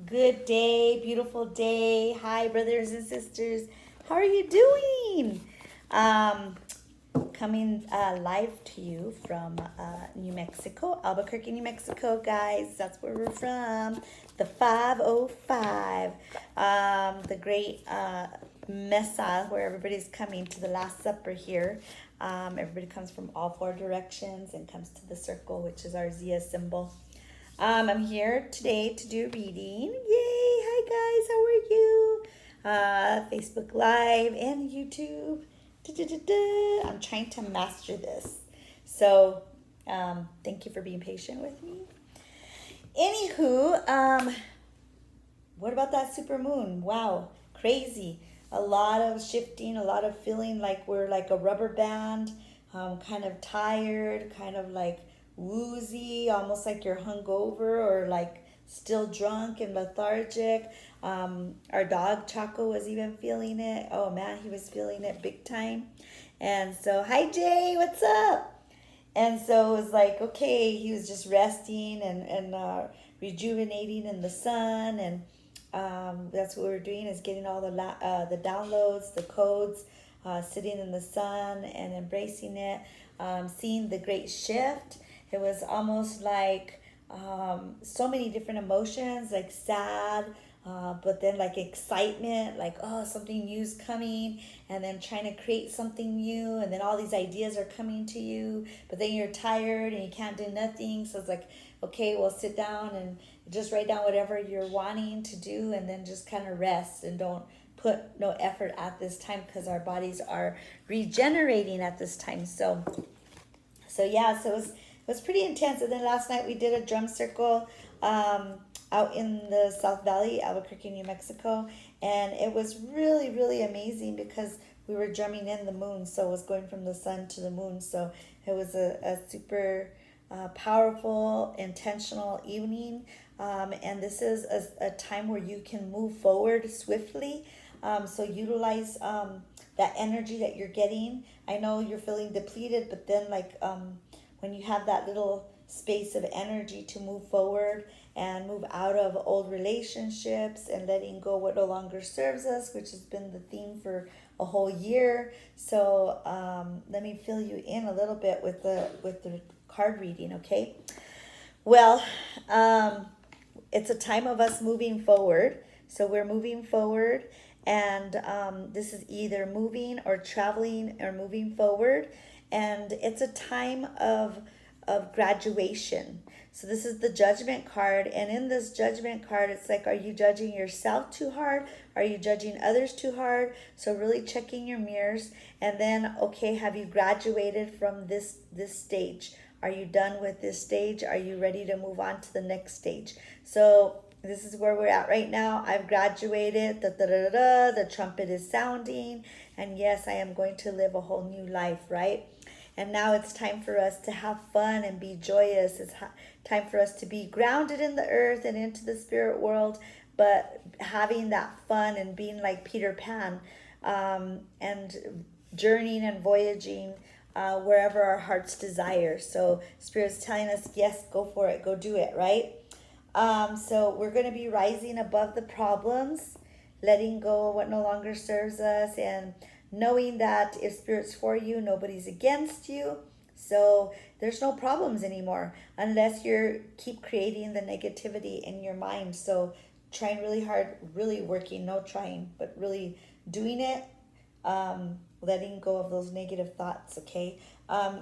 Good day, beautiful day. Hi, brothers and sisters. How are you doing? Um, Coming live to you from New Mexico, Albuquerque, New Mexico, guys. That's where we're from. The 505, the great Mesa, where everybody's coming to the Last Supper here. Everybody comes from all four directions and comes to the circle, which is our Zia symbol. I'm here today to do reading. Yay! Hi guys, how are you? Facebook Live and YouTube. Da-da-da-da. I'm trying to master this. So, thank you for being patient with me. Anywho, what about that super moon? Wow, crazy. A lot of shifting, a lot of feeling like we're like a rubber band, kind of tired, kind of like woozy, almost like you're hungover or like still drunk and lethargic. Our dog Chaco was even feeling it. Oh man, he was feeling it big time. And so, hi Jay, what's up? And so it was like, okay, he was just resting and rejuvenating in the sun. And that's what we were doing is getting all the downloads, the codes, sitting in the sun and embracing it, seeing the great shift. It was almost like so many different emotions, like sad, but then like excitement, like oh something new's coming, and then trying to create something new, and then all these ideas are coming to you, but then you're tired and you can't do nothing. So it's like, okay, well sit down and just write down whatever you're wanting to do, and then just kind of rest and don't put no effort at this time because our bodies are regenerating at this time. So yeah, so it was pretty intense. And then last night we did a drum circle out in the South Valley, Albuquerque, New Mexico, and it was really really amazing because we were drumming in the moon, so it was going from the sun to the moon. So it was a super powerful, intentional evening. And this is a time where you can move forward swiftly. So utilize that energy that you're getting. I know you're feeling depleted, but then when you have that little space of energy to move forward and move out of old relationships and letting go what no longer serves us, which has been the theme for a whole year. So let me fill you in a little bit with the card reading, okay? Well, it's a time of us moving forward. So we're moving forward, and this is either moving or traveling or moving forward, and it's a time of graduation. So this is the judgment card, and in this judgment card, it's like, are you judging yourself too hard? Are you judging others too hard? So really checking your mirrors, and then okay, have you graduated from this stage? Are you done with this stage? Are you ready to move on to the next stage? So this is where we're at right now. I've graduated. Da, da, da, da, the trumpet is sounding. And yes, I am going to live a whole new life, right? And now it's time for us to have fun and be joyous. It's time for us to be grounded in the earth and into the spirit world, but having that fun and being like Peter Pan, and journeying and voyaging wherever our hearts desire. So Spirit's telling us, yes, go for it, go do it, right? So we're going to be rising above the problems, letting go of what no longer serves us, and knowing that if Spirit's for you, nobody's against you. So there's no problems anymore unless you keep creating the negativity in your mind. So trying really hard, really working, no trying, but really doing it, letting go of those negative thoughts, okay?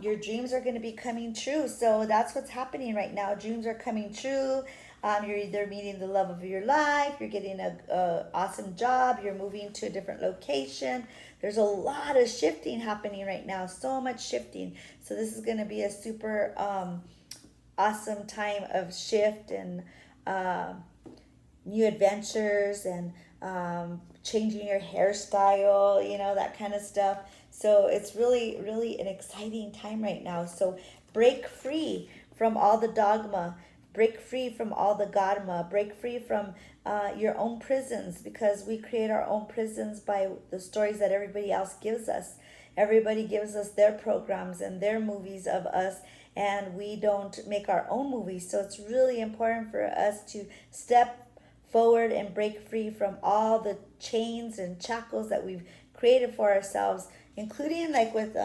Your dreams are going to be coming true. So that's what's happening right now. Dreams are coming true. You're either meeting the love of your life, you're getting a awesome job, you're moving to a different location. There's a lot of shifting happening right now, so much shifting. So this is going to be a super awesome time of shift and new adventures and changing your hairstyle, that kind of stuff. So it's really, really an exciting time right now. So break free from all the dogma, break free from all the dogma, break free from your own prisons, because we create our own prisons by the stories that everybody else gives us. Everybody gives us their programs and their movies of us, and we don't make our own movies. So it's really important for us to step forward and break free from all the chains and shackles that we've created for ourselves, including like with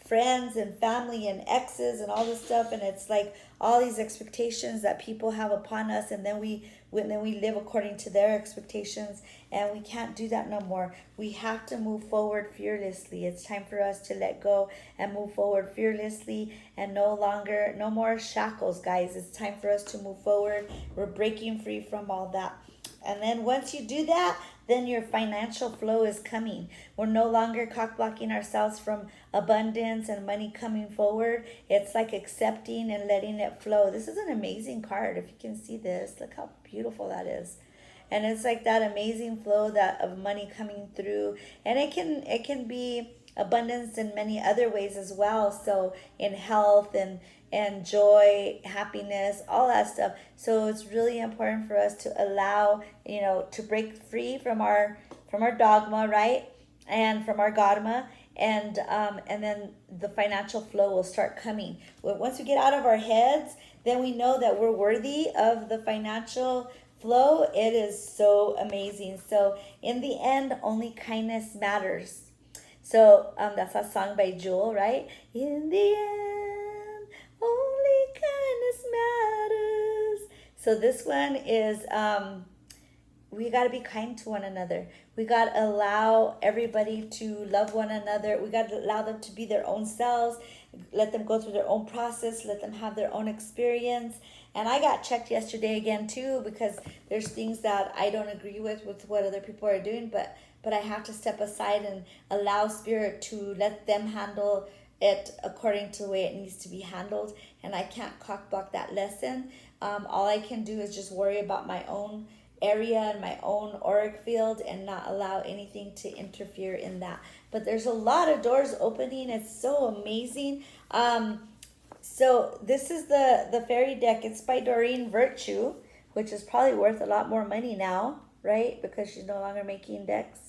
friends and family and exes and all this stuff. And it's like all these expectations that people have upon us, and then we live according to their expectations, and we can't do that no more. We have to move forward fearlessly. It's time for us to let go and move forward fearlessly, and no more shackles, guys. It's time for us to move forward. We're breaking free from all that. And then once you do that, then your financial flow is coming. We're no longer cock blocking ourselves from abundance and money coming forward. It's like accepting and letting it flow. This is an amazing card. If you can see this, look how beautiful that is. And it's like that amazing flow that of money coming through. And it can be abundance in many other ways as well. So in health and joy, happiness, all that stuff. So it's really important for us to allow, to break free from our dogma, right? And from our dogma. And then the financial flow will start coming. Once we get out of our heads, then we know that we're worthy of the financial flow. It is so amazing. So in the end, only kindness matters. So that's a song by Jewel, right? In the end, only kindness matters. So this one is we got to be kind to one another. We got to allow everybody to love one another. We got to allow them to be their own selves. Let them go through their own process. Let them have their own experience. And I got checked yesterday again too, because there's things that I don't agree with what other people are doing, but I have to step aside and allow Spirit to let them handle it according to the way it needs to be handled. And I can't cock block that lesson. All I can do is just worry about my own area and my own auric field, and not allow anything to interfere in that. But there's a lot of doors opening. It's so amazing. So this is the fairy deck. It's by Doreen Virtue, which is probably worth a lot more money now, right? Because she's no longer making decks.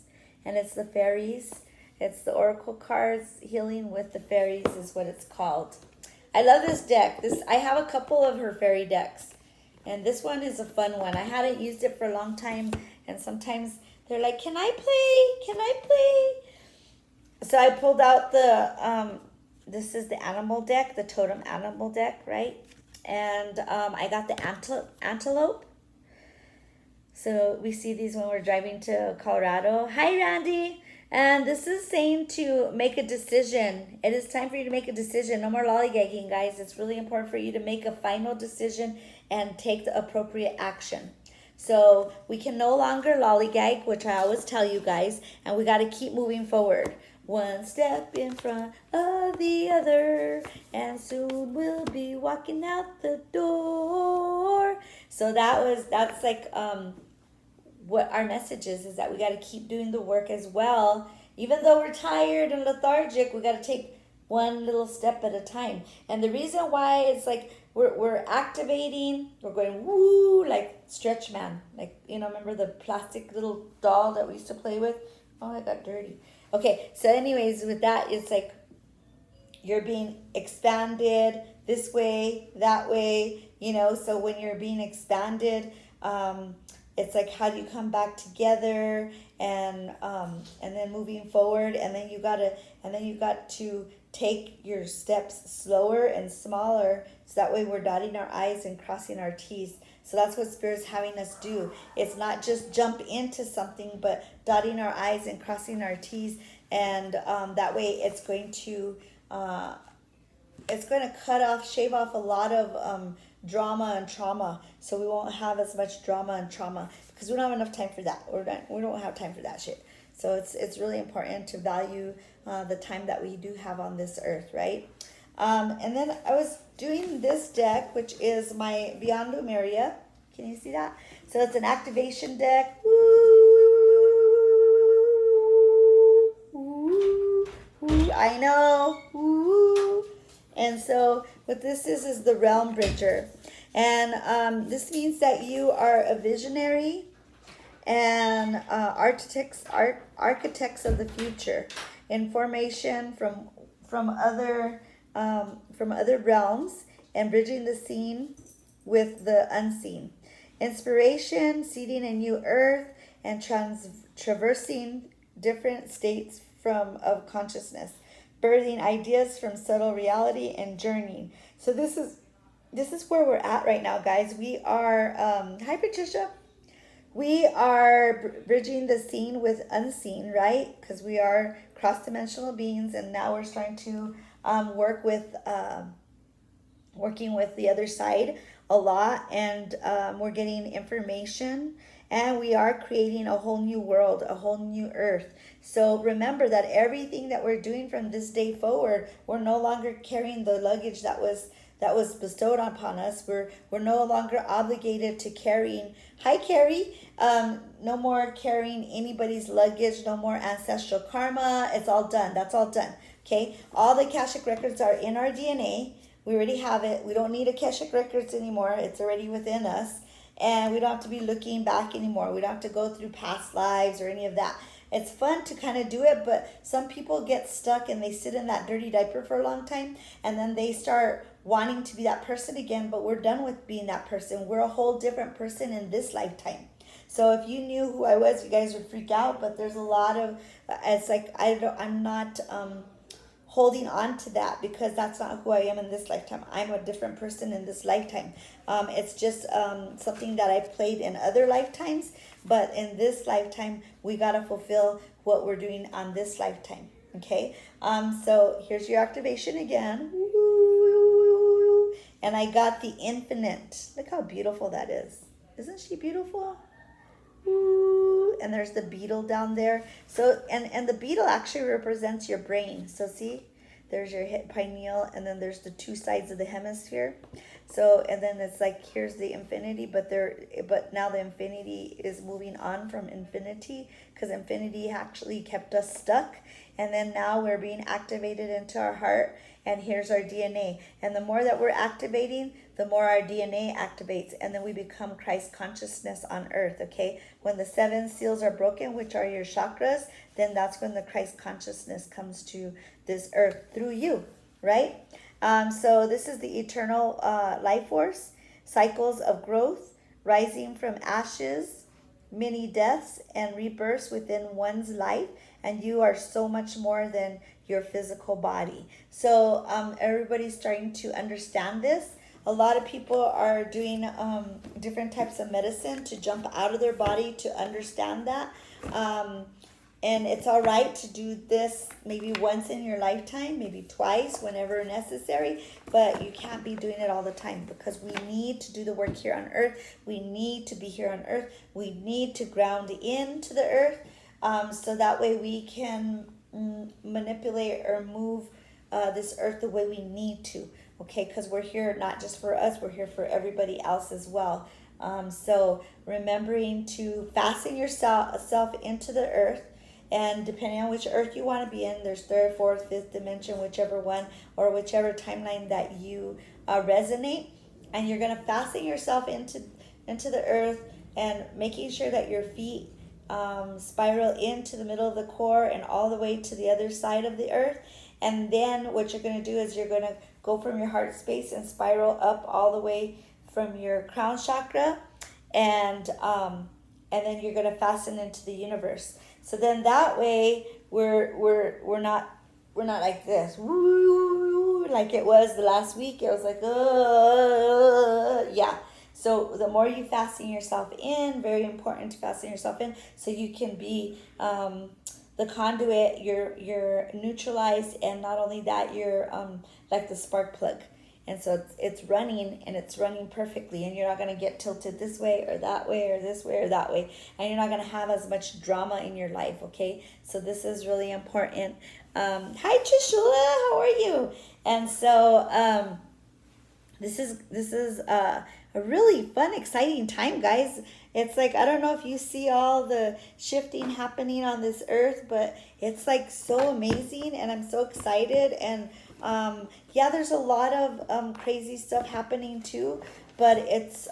And it's the fairies. It's the oracle cards. Healing with the fairies is what it's called. I love this deck. I have a couple of her fairy decks. And this one is a fun one. I hadn't used it for a long time. And sometimes they're like, can I play? Can I play? So I pulled out this is the animal deck, the totem animal deck, right? And I got the antelope. So we see these when we're driving to Colorado. Hi, Randy. And this is saying to make a decision. It is time for you to make a decision. No more lollygagging, guys. It's really important for you to make a final decision and take the appropriate action. So we can no longer lollygag, which I always tell you guys, and we got to keep moving forward. One step in front of the other, and soon we'll be walking out the door. So that's like what our message is that we got to keep doing the work as well. Even though we're tired and lethargic, we got to take one little step at a time. And the reason why it's like we're activating, we're going woo, like Stretch Man. Like, remember the plastic little doll that we used to play with? Oh, it got dirty. Okay, so anyways, with that, it's like you're being expanded this way, that way, so when you're being expanded, it's like, how do you come back together and then moving forward, and then you got to take your steps slower and smaller, so that way we're dotting our I's and crossing our T's. So that's what Spirit's having us do. It's not just jump into something, but dotting our I's and crossing our T's, and that way it's going to shave off a lot of drama and trauma, so we won't have as much drama and trauma, because we don't have enough time for that. We don't have time for that shit. So it's really important to value the time that we do have on this earth, right? And then I was doing this deck, which is my Beyond Lumeria. Can you see that? So it's an activation deck. Woo, woo, woo. I know. Woo. And so what this is the Realm Bridger. And this means that you are a visionary and architects of the future, information from other realms, and bridging the seen with the unseen. Inspiration, seeding a new earth, and traversing different states from of consciousness, birthing ideas from subtle reality and journeying. So this is where we're at right now, guys. We are hi Patricia. We are bridging the seen with unseen, right? Because we are cross-dimensional beings, and now we're starting to work with working with the other side a lot, and we're getting information, and we are creating a whole new world, a whole new earth. So remember that everything that we're doing from this day forward, we're no longer carrying the luggage that was bestowed upon us. We're no longer obligated to carrying. Hi, Carrie. No more carrying anybody's luggage. No more ancestral karma. It's all done. That's all done. Okay. All the Akashic records are in our DNA. We already have it. We don't need Akashic records anymore. It's already within us. And we don't have to be looking back anymore. We don't have to go through past lives or any of that. It's fun to kind of do it, but some people get stuck and they sit in that dirty diaper for a long time, and then they start wanting to be that person again, but we're done with being that person. We're a whole different person in this lifetime. So if you knew who I was, you guys would freak out, but there's a lot of, it's like, I'm not holding on to that, because that's not who I am in this lifetime. I'm a different person in this lifetime. It's just something that I played in other lifetimes, but in this lifetime, we got to fulfill what we're doing on this lifetime. Okay, so here's your activation again. And I got the infinite. Look how beautiful that is. Isn't she beautiful? And there's the beetle down there. So and the beetle actually represents your brain. So see, there's your hip pineal, and then there's the two sides of the hemisphere. So, and then it's like, here's the infinity, but now the infinity is moving on from infinity, because infinity actually kept us stuck. And then now we're being activated into our heart, and here's our DNA. And the more that we're activating, the more our DNA activates, and then we become Christ consciousness on earth, okay? When the 7 seals are broken, which are your chakras, then that's when the Christ consciousness comes to this earth through you, right? So this is the eternal life force, cycles of growth, rising from ashes, many deaths and rebirths within one's life, and you are so much more than your physical body. So everybody's starting to understand this. A lot of people are doing different types of medicine to jump out of their body to understand that. And it's all right to do this maybe once in your lifetime, maybe twice, whenever necessary, but you can't be doing it all the time, because we need to do the work here on earth. We need to be here on earth. We need to ground into the earth, so that way we can manipulate or move this earth the way we need to, okay? Because we're here not just for us, we're here for everybody else as well. So remembering to fasten yourself into the earth, and depending on which earth you want to be in, there's third, fourth, fifth dimension, whichever one or whichever timeline that you resonate. And you're going to fasten yourself into the earth, and making sure that your feet spiral into the middle of the core and all the way to the other side of the earth. And then what you're going to do is you're going to go from your heart space and spiral up all the way from your crown chakra, and then you're going to fasten into the universe. So then that way we're not like this, woo, like it was the last week. It was like, yeah. So the more you fasten yourself in, very important to fasten yourself in, so you can be the conduit. You're neutralized, and not only that, you're like the spark plug. And so it's running, and it's running perfectly, and you're not going to get tilted this way or that way or this way or that way, and you're not going to have as much drama in your life, okay? So this is really important. Hi Trishula, how are you? And so this is a really fun, exciting time, guys. It's like, I don't know if you see all the shifting happening on this earth, but it's like so amazing, and I'm so excited. And yeah, there's a lot of crazy stuff happening too, but it's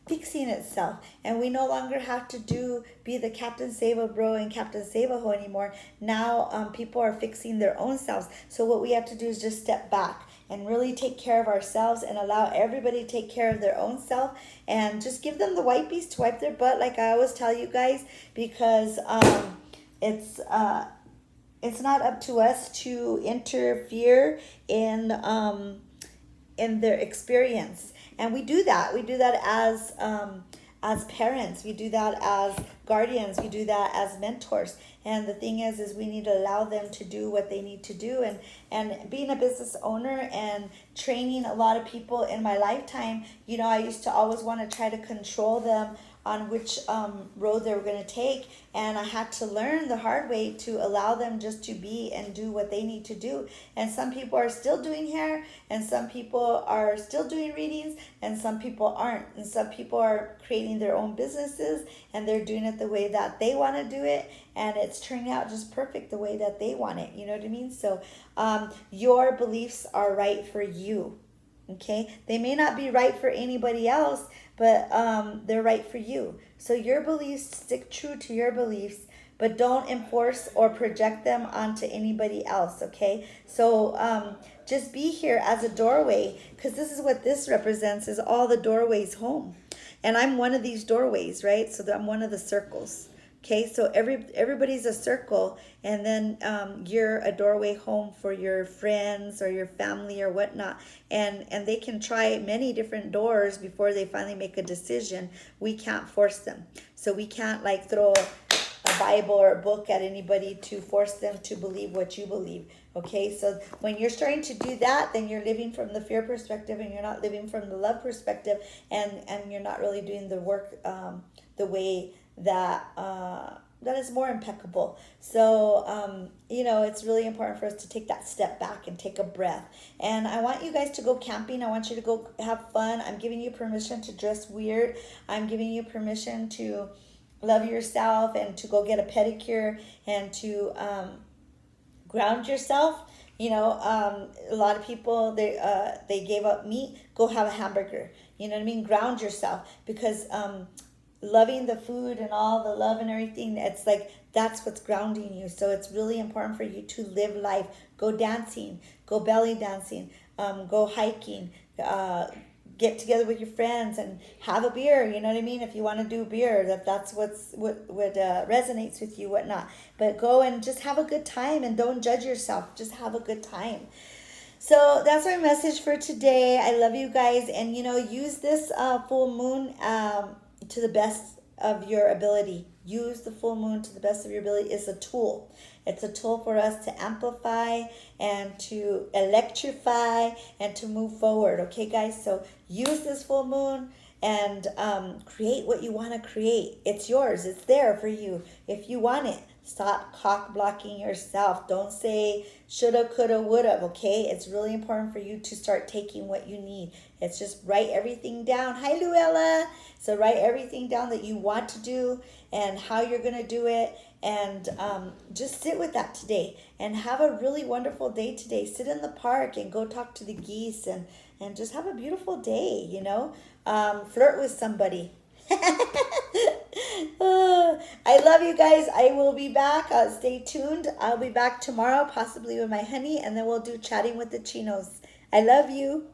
fixing itself, and we no longer have to be the Captain Save-A bro and Captain Save-A ho anymore. Now people are fixing their own selves, so what we have to do is just step back and really take care of ourselves and allow everybody to take care of their own self, and just give them the wipies to wipe their butt, like I always tell you guys, because it's it's not up to us to interfere in their experience. And we do that. We do that as parents. We do that as guardians. We do that as mentors. And the thing is we need to allow them to do what they need to do. And being a business owner and training a lot of people in my lifetime, you know, I used to always want to try to control them on which road they were going to take. And I had to learn the hard way to allow them just to be and do what they need to do. And some people are still doing hair, and some people are still doing readings, and some people aren't. And some people are creating their own businesses, and they're doing it the way that they want to do it, and it's turning out just perfect the way that they want it. You know what I mean? So your beliefs are right for you. Okay, they may not be right for anybody else, but they're right for you. So your beliefs, stick true to your beliefs, but don't enforce or project them onto anybody else. Okay, so just be here as a doorway, because this is what this represents, is all the doorways home. And I'm one of these doorways, right? So I'm one of the circles. Okay, so everybody's a circle, and then you're a doorway home for your friends or your family or whatnot. And they can try many different doors before they finally make a decision. We can't force them. So we can't like throw a Bible or a book at anybody to force them to believe what you believe. Okay, so when you're starting to do that, then you're living from the fear perspective, and you're not living from the love perspective, and you're not really doing the work the way that that is more impeccable. So you know, it's really important for us to take that step back and take a breath. And I want you guys to go camping. I want you to go have fun. I'm giving you permission to dress weird. I'm giving you permission to love yourself and to go get a pedicure and to ground yourself. You know, a lot of people, they gave up meat. Go have a hamburger. You know what I mean? Ground yourself, because loving the food and all the love and everything, it's like that's what's grounding you. So it's really important for you to live life. Go dancing, go belly dancing, go hiking, get together with your friends and have a beer. You know what I mean? If you want to do beer, that's what resonates with you, whatnot. But go and just have a good time, and don't judge yourself. Just have a good time. So that's my message for today. I love you guys, and you know, use this full moon to the best of your ability. Use the full moon to the best of your ability. It's a tool. It's a tool for us to amplify and to electrify and to move forward. Okay, guys? So use this full moon and create what you want to create. It's yours. It's there for you if you want it. Stop cock blocking yourself. Don't say shoulda, coulda, woulda, okay? It's really important for you to start taking what you need. It's just write everything down. Hi, Luella. So write everything down that you want to do and how you're going to do it. And just sit with that today and have a really wonderful day today. Sit in the park and go talk to the geese and just have a beautiful day, you know. Flirt with somebody. I love you guys. I will be back. Stay tuned. I'll be back tomorrow, possibly with my honey, and then we'll do chatting with the chinos. I love you.